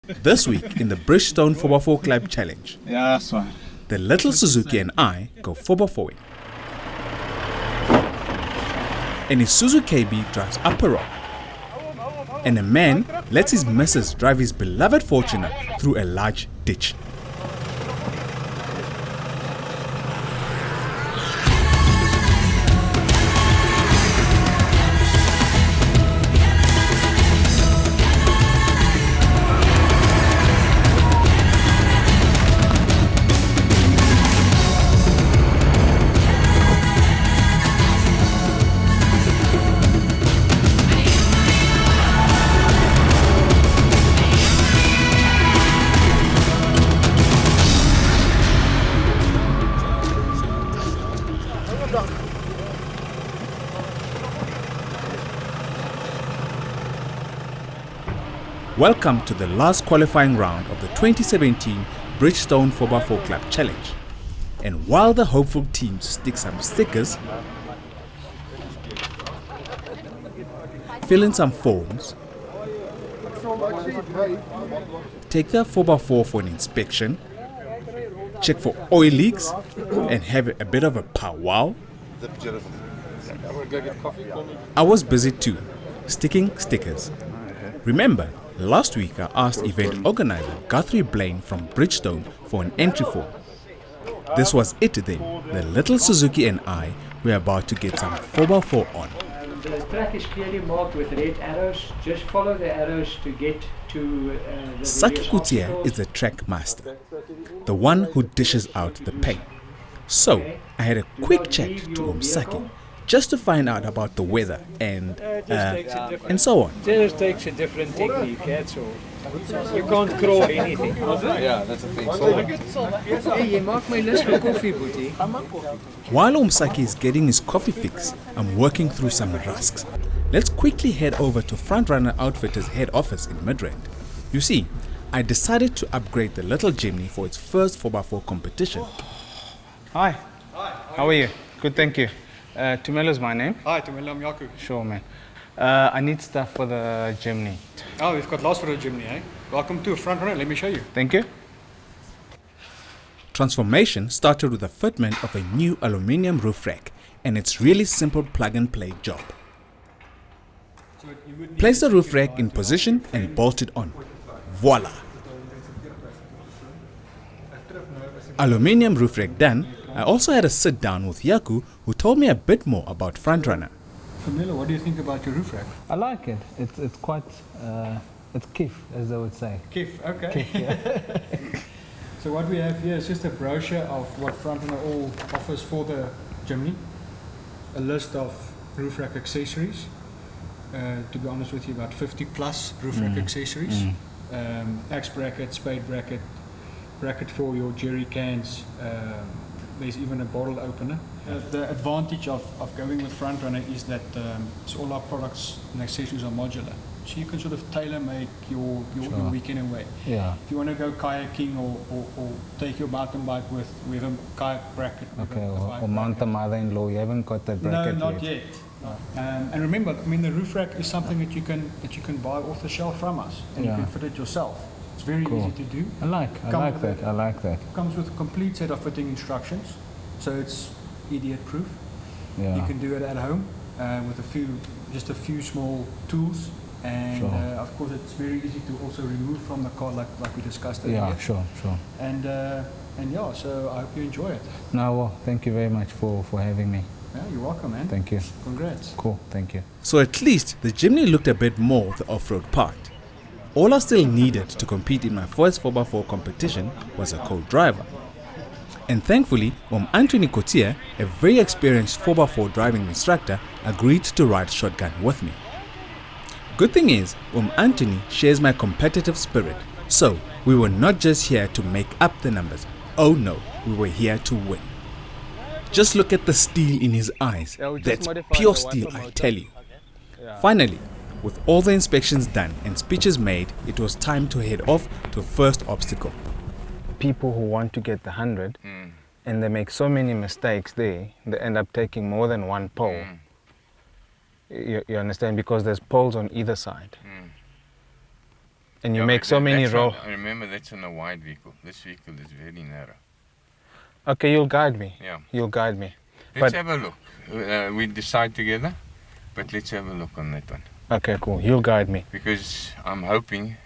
This week in the Bridgestone 4x4 Club Challenge, Yeah, that's fine. the little Suzuki and I go 4x4ing. And his Suzuki KB drives up a rock. And a man lets his missus drive his beloved Fortuner through a large ditch. Welcome to the last qualifying round of the 2017 Bridgestone 4x4 Club Challenge. And while the hopeful teams stick some stickers, fill in some forms, take their 4x4 for an inspection, check for oil leaks, and have a bit of a powwow, I was busy too, sticking stickers. Remember, last week I asked event organizer Guthrie Blaine from Bridgestone for an entry form. This was it then. The little Suzuki and I were about to get some 4x4 on. The track is clearly marked with red arrows. Just follow the arrows to get to the Saki various Kutia obstacles. is the track master, the one who dishes out the pay. So I had a quick chat to Saki just to find out about the weather and so on. It just takes a different technique, that's all. You can't crawl anything. Yeah, that's the thing. Hey, you maak my lus vir koffie, boetie. While Umsaki is getting his coffee fix, I'm working through some rusks. Let's quickly head over to Frontrunner Outfitters head office in Midrand. You see, I decided to upgrade the little Jimny for its first 4x4 competition. Hi. How are you? Good, thank you. Tumelo is my name. Hi, Tumelo, I'm Yaku. Sure, man. I need stuff for the Jimny. Oh, we've got lots for the Jimny, eh? Welcome to Frontrunner, let me show you. Thank you. Transformation started with the fitment of a new aluminium roof rack, and it's really simple plug-and-play job. Place the roof rack in position and bolt it on. Voila! Aluminium roof rack done, I also had a sit down with Yaku, who told me a bit more about Frontrunner. Tumelo, what do you think about your roof rack? I like it. It's quite, it's kiff, as they would say. Kif, okay. Kiff, yeah. So what we have here is just a brochure of what Frontrunner all offers for the Jimny. A list of roof rack accessories. To be honest with you, about 50 plus roof rack accessories. Axe bracket, spade bracket, bracket for your jerry cans. There's even a bottle opener. The advantage of going with Frontrunner is that so all our products and accessories are modular. So you can sort of tailor-make your weekend away. Yeah. If you want to go kayaking or take your mountain bike with, we have a kayak bracket. Okay, or mount the mother-in-law. You haven't got that bracket No, not yet. No. And remember, I mean, the roof rack is something that you can buy off the shelf from us, and Yeah. you can fit it yourself. It's very Cool. easy to do. I like that. Comes with a complete set of fitting instructions, so it's idiot-proof. Yeah. You can do it at home with just a few small tools, and Sure. of course it's very easy to also remove from the car, like we discussed earlier. Yeah, sure. And yeah, so I hope you enjoy it. No, well, thank you very much for having me. Yeah, you're welcome, man. Thank you. Congrats. Cool, thank you. So at least the Jimny looked a bit more the off-road part. All I still needed to compete in my first 4x4 competition was a co-driver. And thankfully, Anthony Kotia, a very experienced 4x4 driving instructor, agreed to ride shotgun with me. Good thing is, Anthony shares my competitive spirit, so we were not just here to make up the numbers. Oh no, we were here to win. Just look at the steel in his eyes. That's pure steel, I tell you. Finally, with all the inspections done and speeches made, it was time to head off to first obstacle. People who want to get the 100 and they make so many mistakes there, they end up taking more than one pole. You understand? Because there's poles on either side. and you make so many rolls. Remember, that's on a wide vehicle. This vehicle is very narrow. Okay, you'll guide me. Yeah. You'll guide me. Let's have a look. We decide together, but let's have a look on that one. Okay, cool. You'll guide me. Because I'm hoping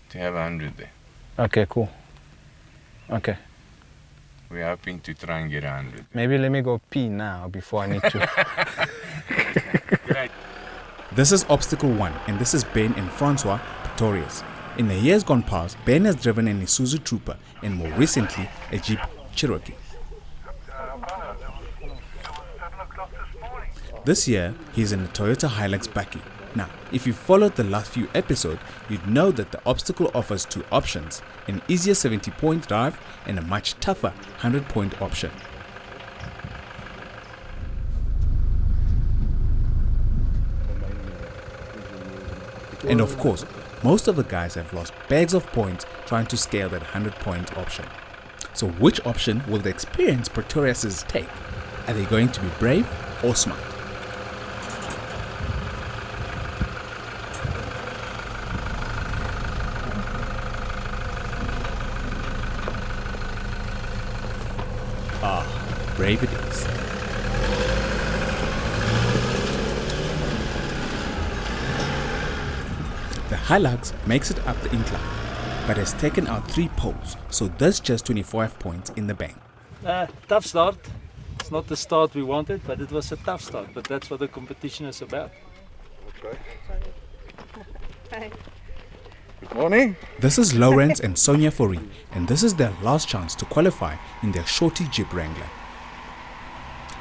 to have 100 there. Okay, cool. Okay. We're hoping to try and get 100. Maybe let me go pee now before I need to. This is Obstacle 1 and this is Ben and Francois Pretorius. In the years gone past, Ben has driven an Isuzu Trooper and more recently a Jeep Cherokee. This year, he's in a Toyota Hilux Bakkie. Now, if you followed the last few episodes, you'd know that the Obstacle offers two options, an easier 70-point drive and a much tougher 100-point option. And of course, most of the guys have lost bags of points trying to scale that 100-point option. So which option will the experienced Pretoriuses take? Are they going to be brave or smart? Brave it is. The Hilux makes it up the incline, but has taken out 3 poles, so there's just 25 points in the bank. Tough start. It's not the start we wanted, but it was a tough start. But that's what the competition is about. Okay. Hi. Good morning. This is Lawrence and Sonia Fourie, and this is their last chance to qualify in their shorty Jeep Wrangler.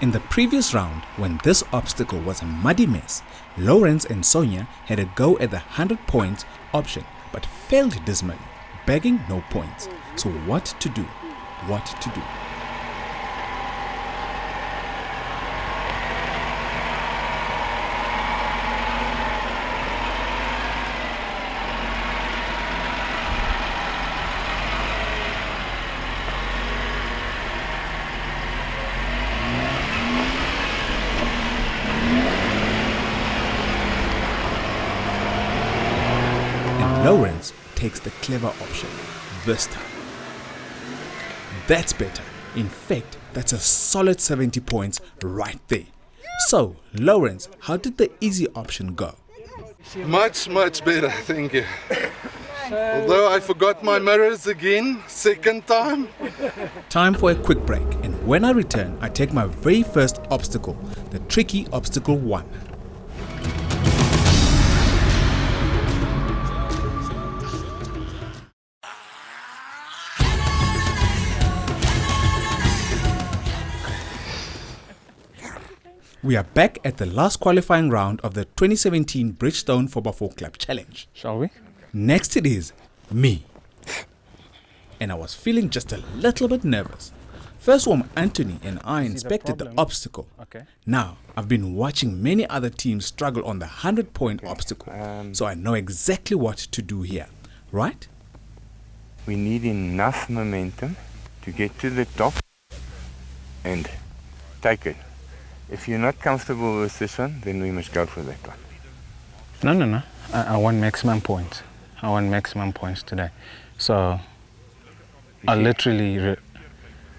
In the previous round, when this obstacle was a muddy mess, Lawrence and Sonia had a go at the 100 points option but failed dismally, bagging no points. So what to do? What to do? Lawrence takes the clever option this time. That's better. In fact, that's a solid 70 points right there. So, Lawrence, how did the easy option go? Much better, thank you. Although I forgot my mirrors again, second time. Time for a quick break, and when I return, I take my very first obstacle, the tricky Obstacle 1. We are back at the last qualifying round of the 2017 Bridgestone 4x4 Club Challenge. Shall we? Next it is me. And I was feeling just a little bit nervous. First Anthony and I inspected the obstacle. Okay. Now, I've been watching many other teams struggle on the 100-point obstacle, so I know exactly what to do here, right? We need enough momentum to get to the top and take it. If you're not comfortable with this one, then we must go for that one. No. I want maximum points. I want maximum points today. So I literally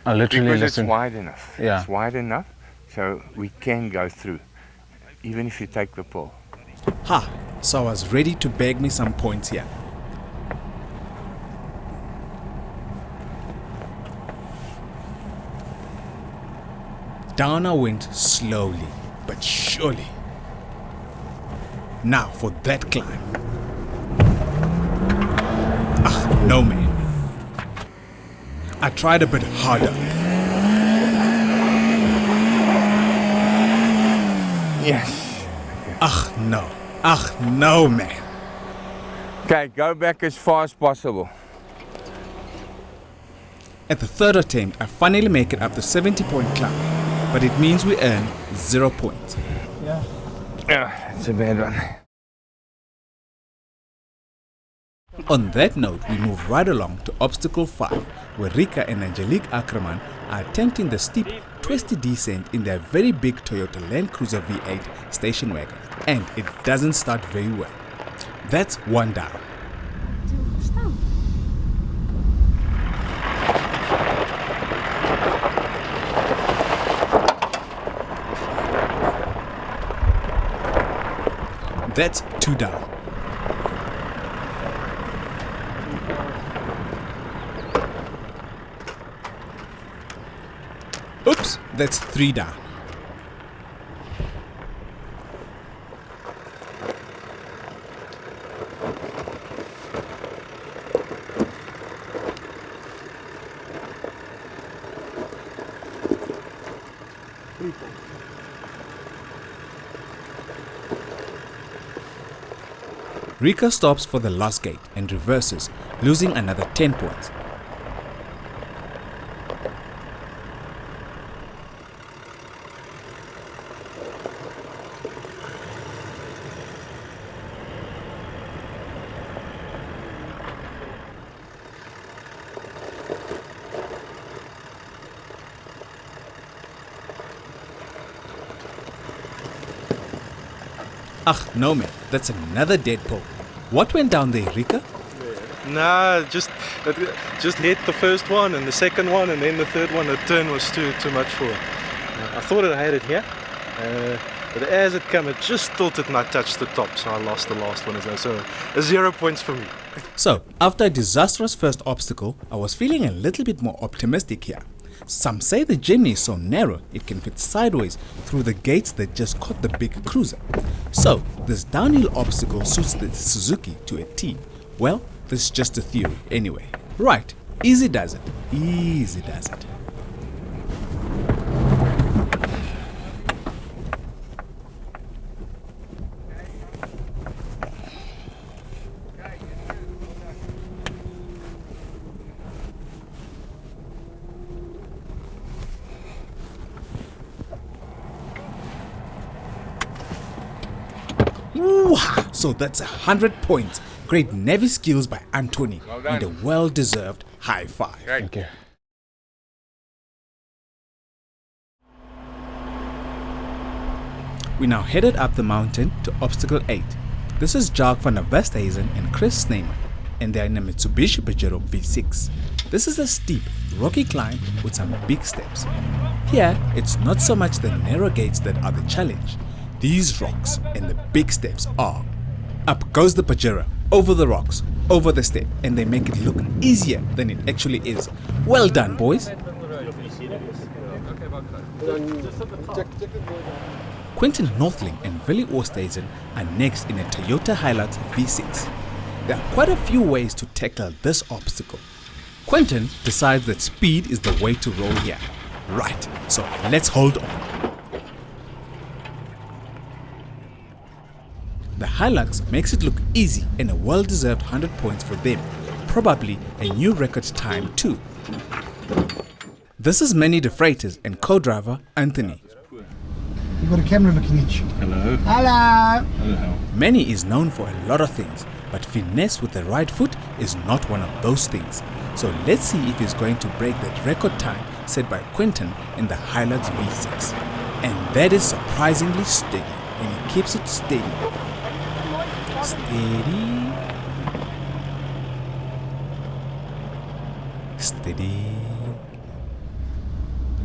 because listen. it's wide enough. Yeah. It's wide enough, so we can go through, even if you take the pole. Ha! So I was ready to bag me some points here. Down I went slowly, but surely. Now for that climb. Ah, no man. I tried a bit harder. Yes. Ah, no man. Okay, go back as far as possible. At the third attempt, I finally make it up the 70-point climb. But it means we earn 0 points. Yeah, it's a bad one. On that note, we move right along to Obstacle 5, where Rika and Angelique Ackerman are attempting the steep, twisty descent in their very big Toyota Land Cruiser V8 station wagon, and it doesn't start very well. That's one down. That's 2 down. Oops, that's 3 down. Rika stops for the last gate and reverses, losing another 10 points. Ach, no man, that's another dead pole. What went down there, Rika? Nah, just hit the first one and the second one and then the third one. The turn was too much for it. I thought I had it here, but as it came, it just tilted and I touched the top, so I lost the last one as well. So 0 points for me. So, after a disastrous first obstacle, I was feeling a little bit more optimistic here. Some say the Jimny is so narrow it can fit sideways through the gates that just caught the big cruiser. So, this downhill obstacle suits the Suzuki to a T. Well, this is just a theory anyway. Right, easy does it. Easy does it. So that's 100 points. Great Navy skills by Anthony, Well done. and a well-deserved high five. Great. Thank you. We now headed up the mountain to obstacle 8. This is Jacques van der Westhuizen and Chris Sneeman, and they're in a Mitsubishi Pajero V6. This is a steep, rocky climb with some big steps. Here, it's not so much the narrow gates that are the challenge. These rocks and the big steps are. Up goes the Pajero, over the rocks, over the step, and they make it look easier than it actually is. Well done, boys. Quentin Northling and Willie Oosthuizen are next in a Toyota Hilux V6. There are quite a few ways to tackle this obstacle. Quentin decides that speed is the way to roll here. Right, so let's hold on. The Hilux makes it look easy and a well-deserved 100 points for them. Probably a new record time too. This is Manny the Freighters and co-driver Anthony. You've got a camera looking at you. Hello. Hello. Hello. Manny is known for a lot of things, but finesse with the right foot is not one of those things. So let's see if he's going to break that record time set by Quentin in the Hilux V6. And that is surprisingly steady, and he keeps it steady. Steady. Steady.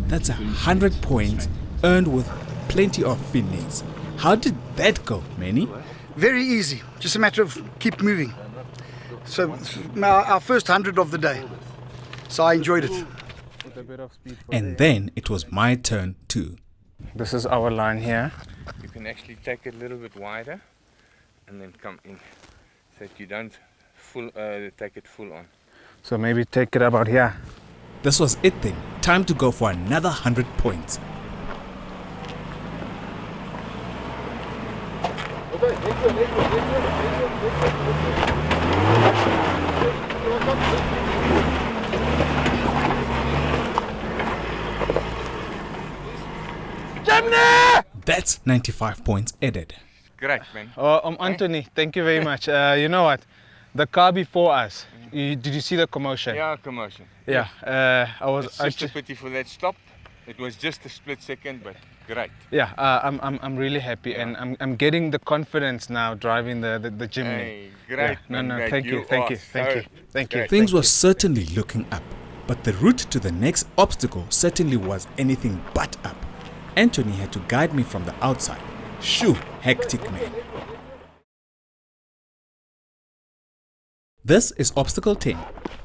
That's 100 points earned with plenty of finesse. How did that go, Manny? Very easy. Just a matter of keep moving. So now our first 100 of the day. So I enjoyed it. And then it was my turn too. This is our line here. You can actually take it a little bit wider and then come in so that you don't take it full on. So maybe take it about here. This was it then. Time to go for another 100 points. That's 95 points added. Great, man. Anthony, thank you very much. You know what? The car before us, did you see the commotion? Yeah, commotion. Yeah. It's just a pity for that stop. It was just a split second, but great. Yeah, I'm really happy, and I'm getting the confidence now driving the Jimny. Hey, great. Yeah. No, great. thank you. Things were certainly looking up, but the route to the next obstacle certainly was anything but up. Anthony had to guide me from the outside. Shoo, hectic man. This is obstacle 10.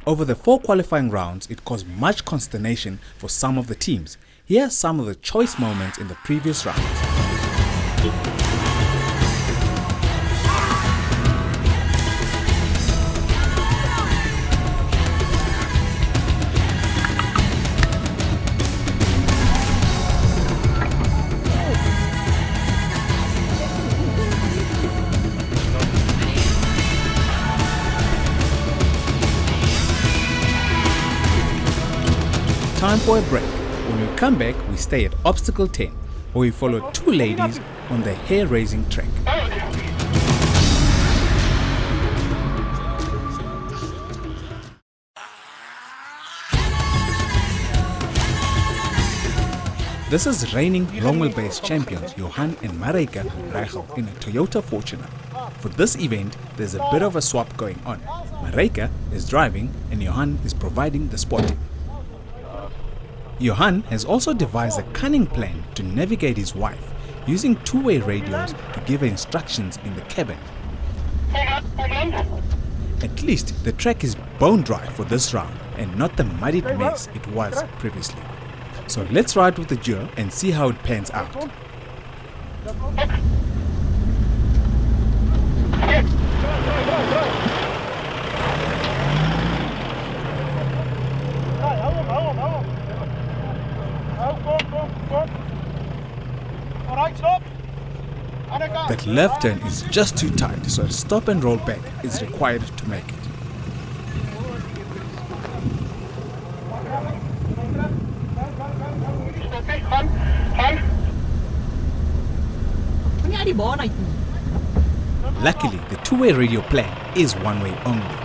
Over the 4 qualifying rounds, it caused much consternation for some of the teams. Here are some of the choice moments in the previous rounds. Time for a break. When we come back, we stay at obstacle 10, where we follow 2 ladies on the hair-raising trek. This is reigning long wheelbase champions Johan and Mareike Reichel in a Toyota Fortuner. For this event, there's a bit of a swap going on. Mareike is driving and Johan is providing the spotting. Johan has also devised a cunning plan to navigate his wife, using 2-way radios to give her instructions in the cabin. At least the track is bone dry for this round and not the muddied mess it was previously. So let's ride with the duo and see how it pans out. That left turn is just too tight, so a stop and roll back is required to make it. Luckily, the 2-way radio plan is 1-way only.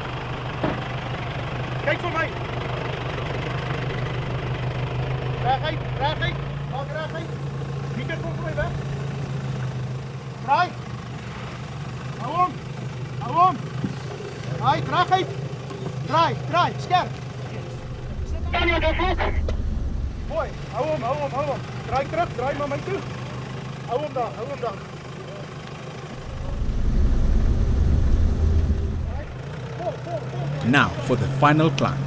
Draai. Hou om. Draai, draai. Draai, scherp. Mooi. Hou om. Draai terug, draai naar mij toe. Hou om dan. Now for the final climb.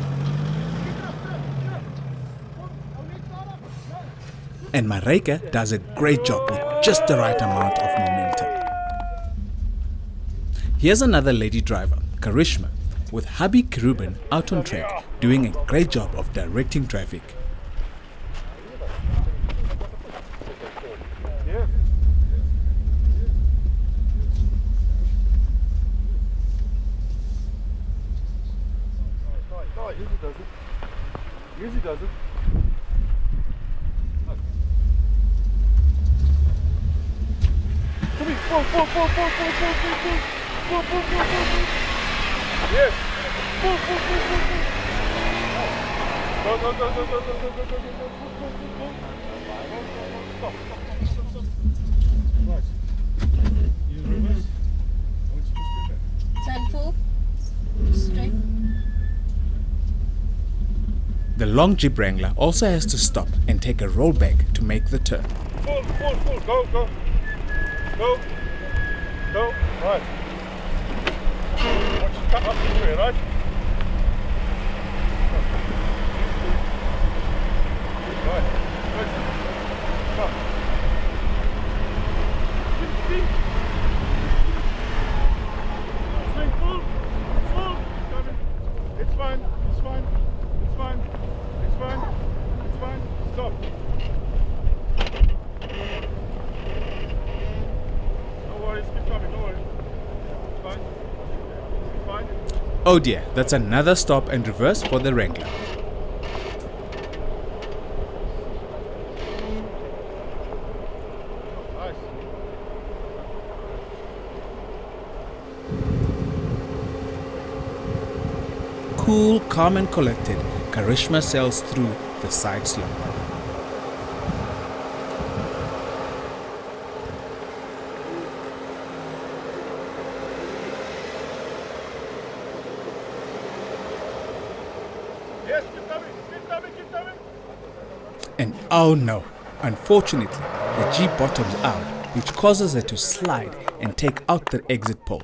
And Mareike does a great job with just the right amount of momentum. Here's another lady driver, Karishma, with hubby Ruben out on track doing a great job of directing traffic. Usually does it. Yes. Go. Stop. Right. You reverse. Turn 4. Straight. The long Jeep Wrangler also has to stop and take a rollback to make the turn. Full. Go. Right. Watch it cut up this way, right? Right. Good. Come. Swing full. Coming. It's fine. Stop. No worries, keep coming, no worries. It's fine. Oh dear, that's another stop and reverse for the Wrangler. Nice. Cool, calm and collected, Karishma sails through the side slope. Yes, keep coming. And oh no, unfortunately, the Jeep bottoms out, which causes her to slide and take out the exit pole.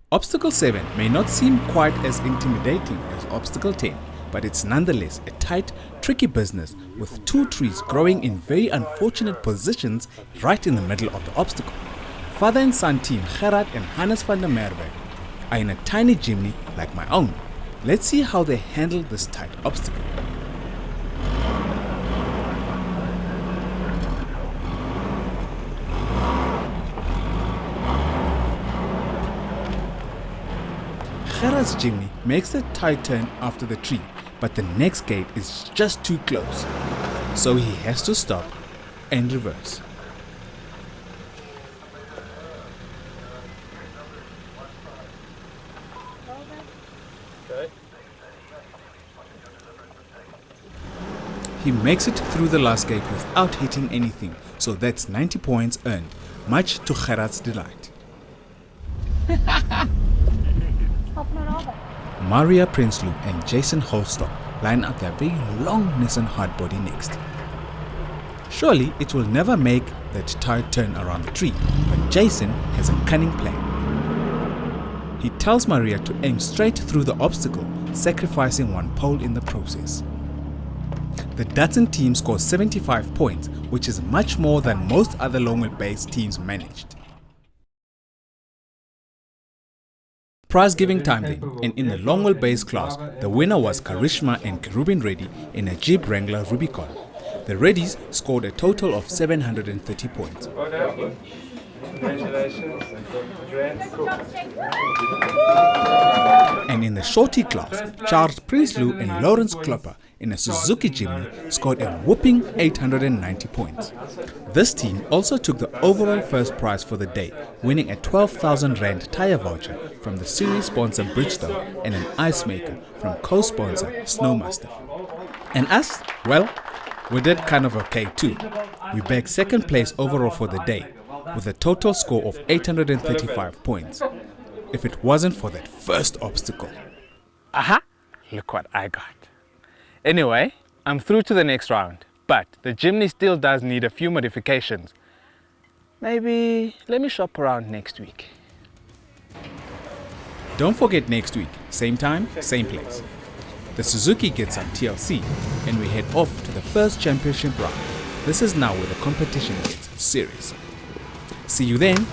Obstacle 7 may not seem quite as intimidating as Obstacle 10, but it's nonetheless a tight, tricky business with 2 trees growing in very unfortunate positions right in the middle of the obstacle. Father and son team Gerard and Hannes van der Merwe are in a tiny chimney like my own. Let's see how they handle this tight obstacle. Gerard's chimney makes a tight turn after the tree, but the next gate is just too close, so he has to stop and reverse. He makes it through the last gate without hitting anything, so that's 90 points earned, much to Gerard's delight. Maria Prinsloo and Jason Holstock line up their very long Nissan hardbody next. Surely it will never make that tight turn around the tree, but Jason has a cunning plan. He tells Maria to aim straight through the obstacle, sacrificing 1 pole in the process. The Datsun team scores 75 points, which is much more than most other long wheelbase teams managed. Prize giving time then, and in the long wheelbase class, the winner was Karishma and Kerubin Reddy in a Jeep Wrangler Rubicon. The Reddies scored a total of 730 points. Congratulations. And in the shorty class, Charles Prinsloo and Lawrence Klopper in a Suzuki Jimny scored a whopping 890 points. This team also took the overall first prize for the day, winning a 12,000 Rand tyre voucher from the series sponsor Bridgestone and an ice maker from co-sponsor Snowmaster. And us, well, we did kind of okay too. We bagged second place overall for the day, with a total score of 835 points. If it wasn't for that first obstacle. Aha! Look what I got. Anyway, I'm through to the next round, but the chimney still does need a few modifications. Maybe let me shop around next week. Don't forget next week, same time, same place. The Suzuki gets some TLC and we head off to the first championship round. This is now where the competition gets serious. See you then.